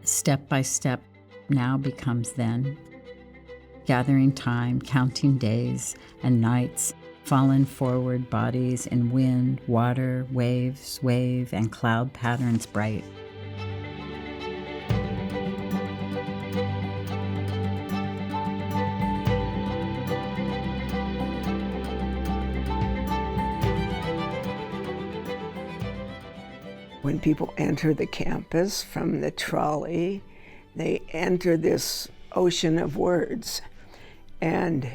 Step by step now becomes then. Gathering time, counting days and nights, fallen forward bodies in wind, water, waves, wave, and cloud patterns bright. When people enter the campus from the trolley, they enter this ocean of words. And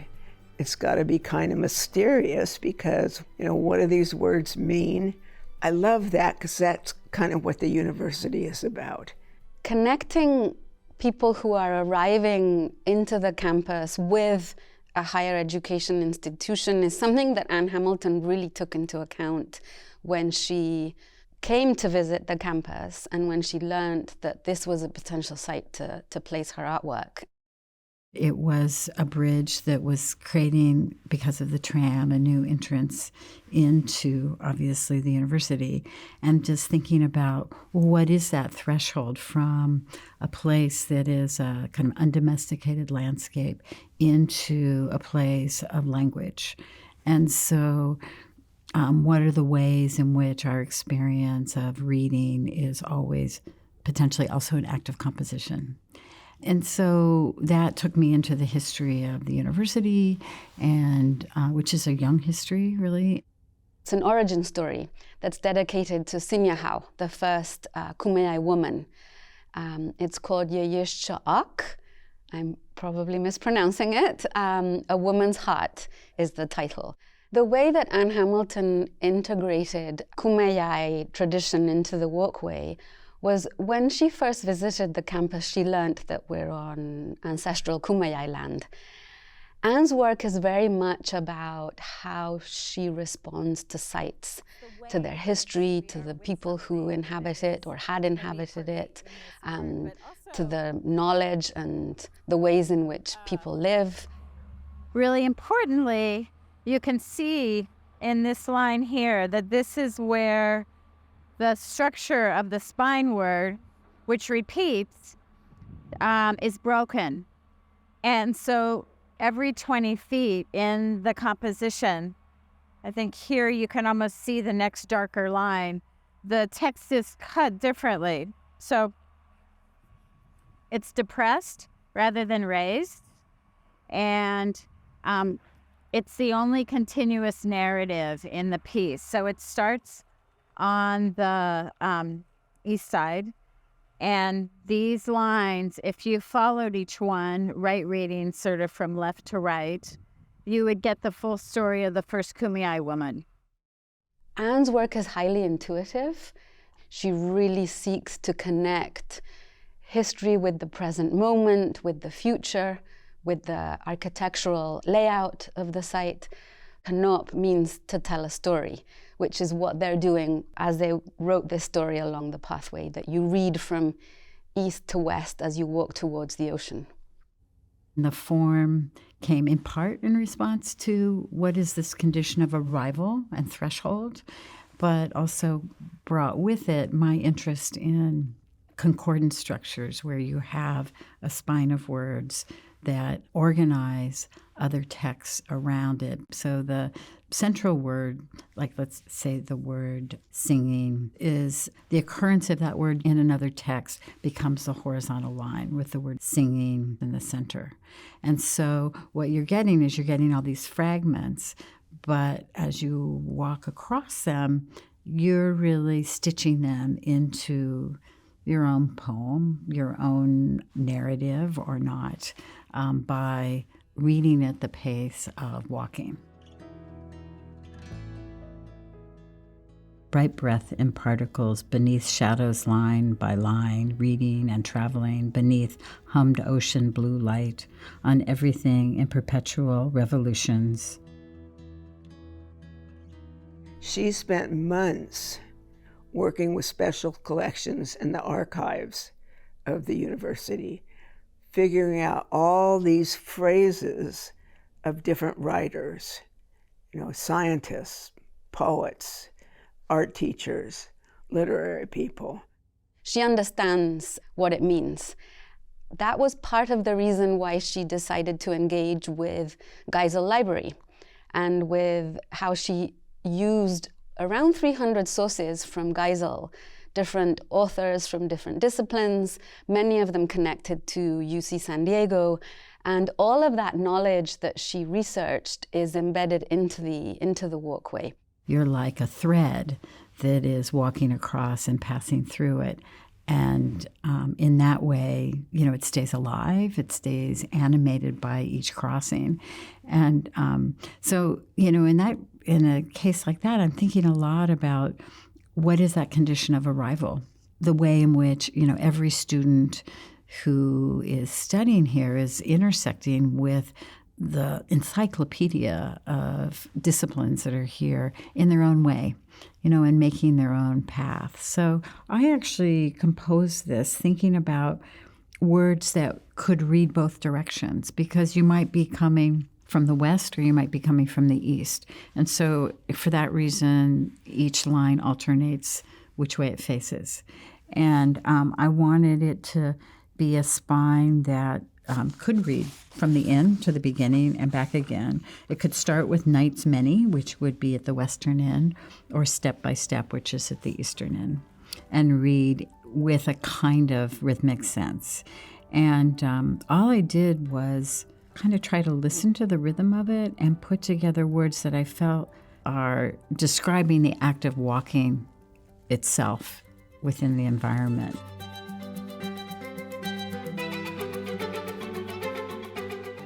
it's got to be kind of mysterious because, what do these words mean? I love that because that's kind of what the university is about. Connecting people who are arriving into the campus with a higher education institution is something that Anne Hamilton really took into account when she came to visit the campus and when she learned that this was a potential site to place her artwork. It was a bridge that was creating, because of the tram, a new entrance into, obviously, the university. And just thinking about, what is that threshold from a place that is a kind of undomesticated landscape into a place of language? And so what are the ways in which our experience of reading is always potentially also an act of composition? And so that took me into the history of the university, and which is a young history, really. It's an origin story that's dedicated to Kumeyaay, the first Kumeyaay woman. It's called Yeyesh-Cha'ak. I'm probably mispronouncing it. A Woman's Heart is the title. The way that Anne Hamilton integrated Kumeyaay tradition into the walkway was when she first visited the campus, she learned that we're on ancestral Kumeyaay land. Anne's work is very much about how she responds to sites, to their history, to the people who inhabit it or had inhabited it, to the knowledge and the ways in which people live. Really importantly, you can see in this line here that this is where the structure of the spine word, which repeats, is broken. And so every 20 feet in the composition, I think here you can almost see the next darker line, the text is cut differently. So it's depressed rather than raised. And it's the only continuous narrative in the piece. So it starts on the east side, and these lines, if you followed each one, right reading sort of from left to right, you would get the full story of the first Kumeyaay woman. Anne's work is highly intuitive. She really seeks to connect history with the present moment, with the future, with the architectural layout of the site. KAHNOP means to tell a story, which is what they're doing as they wrote this story along the pathway that you read from east to west as you walk towards the ocean. The form came in part in response to what is this condition of arrival and threshold, but also brought with it my interest in concordance structures where you have a spine of words that organize other texts around it. So the central word, like let's say the word singing, is the occurrence of that word in another text becomes the horizontal line with the word singing in the center. And so what you're getting is you're getting all these fragments, but as you walk across them, you're really stitching them into your own poem, your own narrative or not, by reading at the pace of walking. Bright breath in particles beneath shadows line by line, reading and traveling beneath hummed ocean blue light on everything in perpetual revolutions. She spent months working with special collections and the archives of the university, figuring out all these phrases of different writers, scientists, poets, art teachers, literary people. She understands what it means. That was part of the reason why she decided to engage with Geisel Library and with how she used around 300 sources from Geisel, different authors from different disciplines, many of them connected to UC San Diego. And all of that knowledge that she researched is embedded into the walkway. You're like a thread that is walking across and passing through it. And in that way, it stays alive, it stays animated by each crossing. And so, in a case like that, I'm thinking a lot about what is that condition of arrival, the way in which, every student who is studying here is intersecting with the encyclopedia of disciplines that are here in their own way, and making their own path. So I actually composed this thinking about words that could read both directions, because you might be coming from the west or you might be coming from the east. And so for that reason, each line alternates which way it faces. And I wanted it to be a spine that could read from the end to the beginning and back again. It could start with Night's Many, which would be at the western end, or Step by Step, which is at the eastern end, and read with a kind of rhythmic sense. And all I did was kind of try to listen to the rhythm of it and put together words that I felt are describing the act of walking itself within the environment.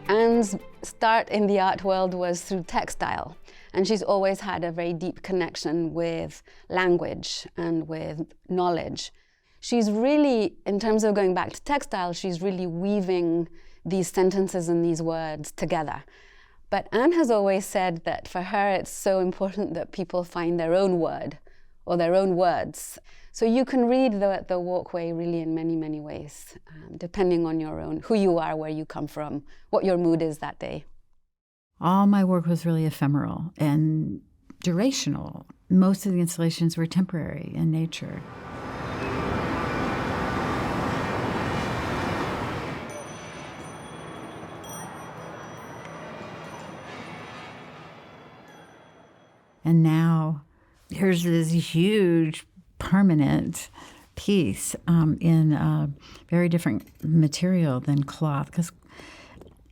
Anne's start in the art world was through textile, and she's always had a very deep connection with language and with knowledge. She's really, in terms of going back to textile, she's really weaving these sentences and these words together. But Anne has always said that for her it's so important that people find their own word or their own words. So you can read the walkway really in many, many ways, depending on your own, who you are, where you come from, what your mood is that day. All my work was really ephemeral and durational. Most of the installations were temporary in nature. And now here's this huge permanent piece in a very different material than cloth, because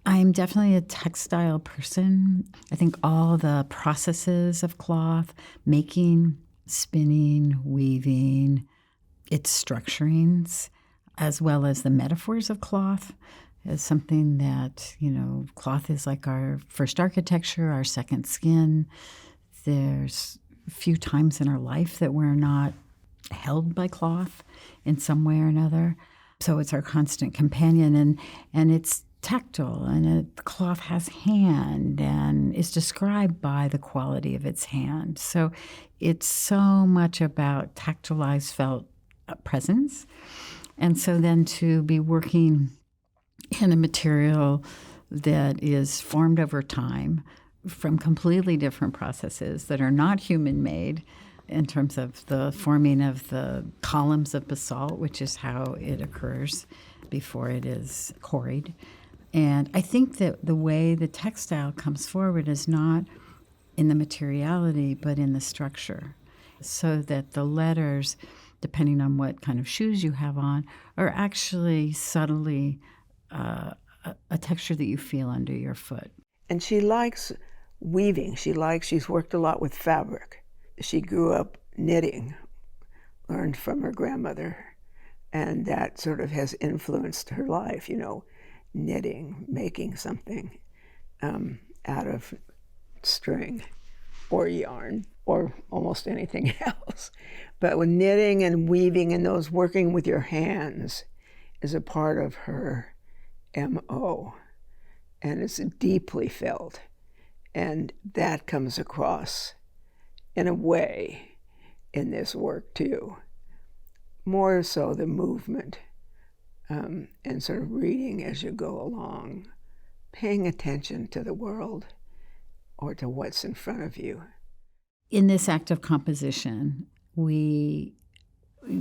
I'm definitely a textile person. I think all the processes of cloth, making, spinning, weaving, its structurings, as well as the metaphors of cloth, is something that, cloth is like our first architecture, our second skin. There's a few times in our life that we're not held by cloth in some way or another. So it's our constant companion, and it's tactile, and the cloth has hand and is described by the quality of its hand. So it's so much about tactilized felt presence. And so then to be working in a material that is formed over time from completely different processes that are not human-made, in terms of the forming of the columns of basalt, which is how it occurs before it is quarried. And I think that the way the textile comes forward is not in the materiality, but in the structure, so that the letters, depending on what kind of shoes you have on, are actually subtly a texture that you feel under your foot. And she likes weaving. She's worked a lot with fabric. She grew up knitting, learned from her grandmother, and that sort of has influenced her life, knitting, making something out of string or yarn or almost anything else. But with knitting and weaving and those working with your hands is a part of her MO, and it's deeply felt. And that comes across in a way in this work too, more so the movement and sort of reading as you go along, paying attention to the world or to what's in front of you. In this act of composition, we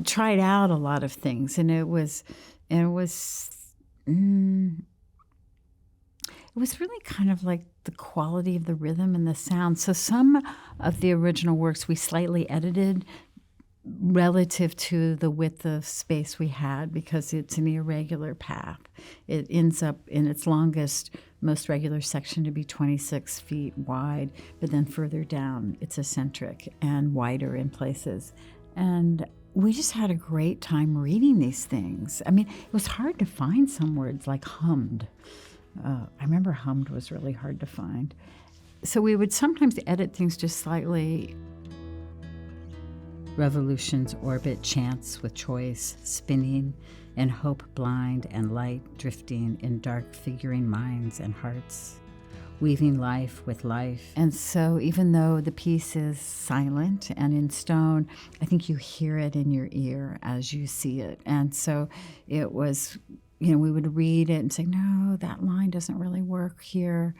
tried out a lot of things, and it was really kind of like the quality of the rhythm and the sound. So some of the original works we slightly edited relative to the width of space we had, because it's an irregular path. It ends up in its longest, most regular section to be 26 feet wide, but then further down it's eccentric and wider in places. And we just had a great time reading these things. I mean, it was hard to find some words like hummed. I remember hummed was really hard to find. So we would sometimes edit things just slightly. Revolutions orbit chance with choice, spinning, and hope blind and light drifting in dark figuring minds and hearts, weaving life with life. And so even though the piece is silent and in stone, I think you hear it in your ear as you see it. And so it was, we would read it and say, no, that line doesn't really work here.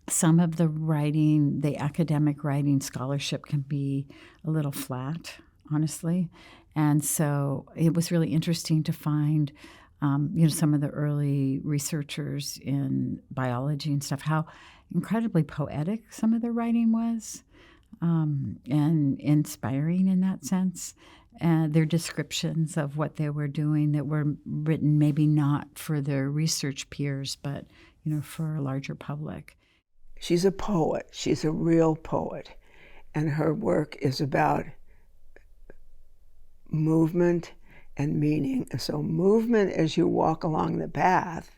Some of the writing, the academic writing scholarship can be a little flat, honestly. And so it was really interesting to find, some of the early researchers in biology and stuff, how incredibly poetic some of their writing was, and inspiring in that sense. And their descriptions of what they were doing that were written maybe not for their research peers, but, for a larger public. She's a poet. She's a real poet. And her work is about movement and meaning. And so movement, as you walk along the path,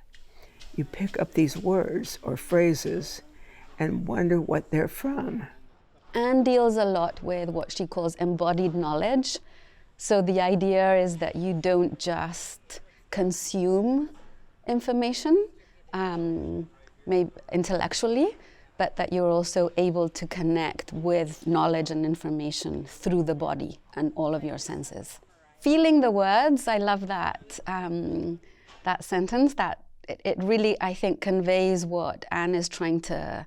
you pick up these words or phrases and wonder what they're from. Anne deals a lot with what she calls embodied knowledge. So the idea is that you don't just consume information, maybe intellectually, but that you're also able to connect with knowledge and information through the body and all of your senses. Feeling the words, I love that, that sentence, that it really, I think, conveys what Anne is trying to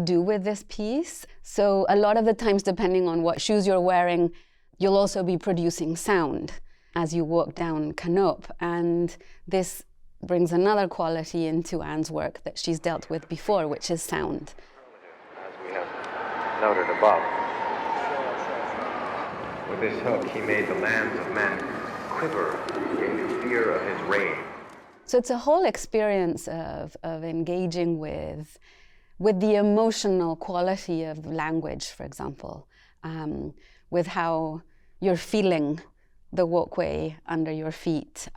do with this piece. So a lot of the times, depending on what shoes you're wearing, you'll also be producing sound as you walk down KAHNOP. And this brings another quality into Anne's work that she's dealt with before, which is sound. As we have noted above, with this hook he made the lands of men quiver into fear of his reign. So it's a whole experience of engaging with the emotional quality of language, for example, with how you're feeling the walkway under your feet,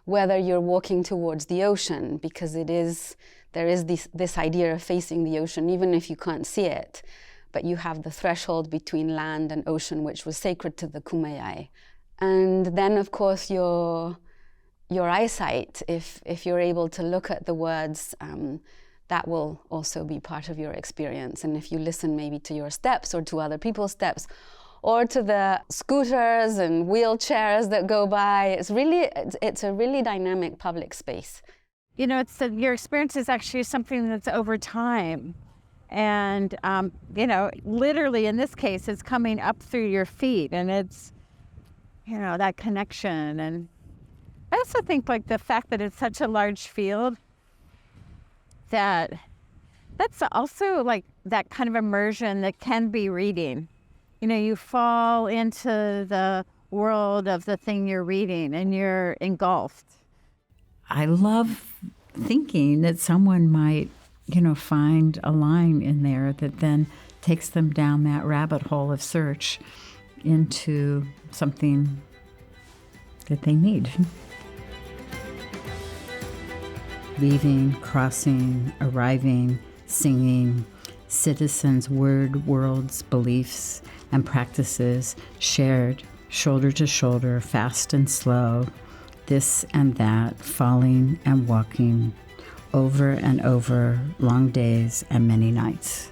whether you're walking towards the ocean, because there is this idea of facing the ocean, even if you can't see it, but you have the threshold between land and ocean, which was sacred to the Kumeyaay. And then, of course, your eyesight, if you're able to look at the words, that will also be part of your experience. And if you listen maybe to your steps or to other people's steps, or to the scooters and wheelchairs that go by. It's a really dynamic public space. Your experience is actually something that's over time. And, literally in this case, it's coming up through your feet, and it's, that connection. And I also think like the fact that it's such a large field, that's also like that kind of immersion that can be reading. You fall into the world of the thing you're reading and you're engulfed. I love thinking that someone might, find a line in there that then takes them down that rabbit hole of search into something that they need. Leaving, crossing, arriving, singing, citizens' worlds, beliefs, and practices shared shoulder to shoulder, fast and slow, this and that, falling and walking, over and over, long days and many nights.